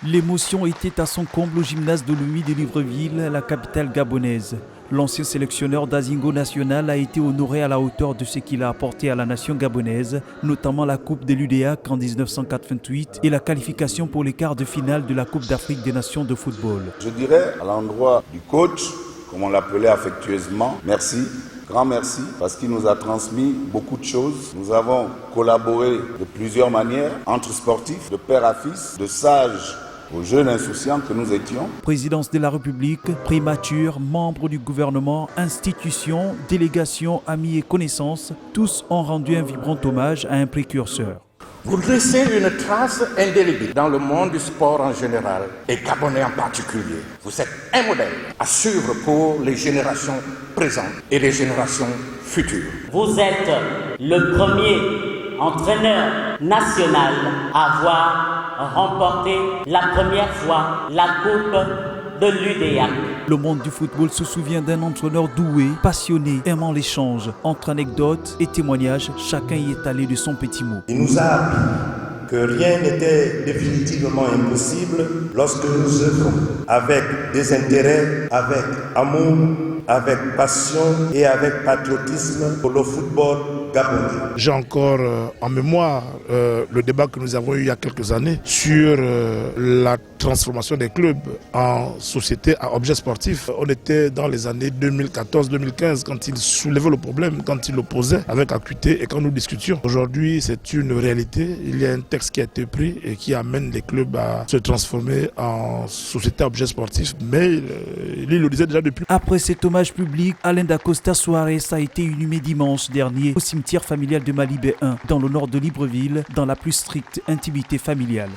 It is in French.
L'émotion était à son comble au gymnase de l'UMI de Libreville, la capitale gabonaise. L'ancien sélectionneur d'Azingo National a été honoré à la hauteur de ce qu'il a apporté à la nation gabonaise, notamment la Coupe de l'UDAC en 1988 et la qualification pour les quarts de finale de la Coupe d'Afrique des Nations de football. Je dirais à l'endroit du coach, comme on l'appelait affectueusement, merci. Grand merci parce qu'il nous a transmis beaucoup de choses. Nous avons collaboré de plusieurs manières entre sportifs, de père à fils, de sages aux jeunes insouciants que nous étions. Présidence de la République, primature, membres du gouvernement, institutions, délégations, amis et connaissances, tous ont rendu un vibrant hommage à un précurseur. Vous laissez une trace indélébile dans le monde du sport en général et gabonais en particulier. Vous êtes un modèle à suivre pour les générations présentes et les générations futures. Vous êtes le premier entraîneur national à avoir remporté la première fois la Coupe de l'UDAC. Le monde du football se souvient d'un entraîneur doué, passionné, aimant l'échange. Entre anecdotes et témoignages, chacun y est allé de son petit mot. Il nous a appris que rien n'était définitivement impossible lorsque nous œuvrons avec désintérêt, avec amour, avec passion et avec patriotisme pour le football gabonais. J'ai encore en mémoire le débat que nous avons eu il y a quelques années sur la transformation des clubs en société à objet sportif. On était dans les années 2014-2015 quand ils soulevaient le problème, quand ils l'opposaient avec acuité et quand nous discutions. Aujourd'hui, c'est une réalité. Il y a un texte qui a été pris et qui amène les clubs à se transformer en société à objet sportif. Mais il le disait déjà depuis. Après cet hommage public, Alain Dacosta Suarez a été inhumé dimanche dernier au cimetière familial de Malibé 1, dans le nord de Libreville, dans la plus stricte intimité familiale.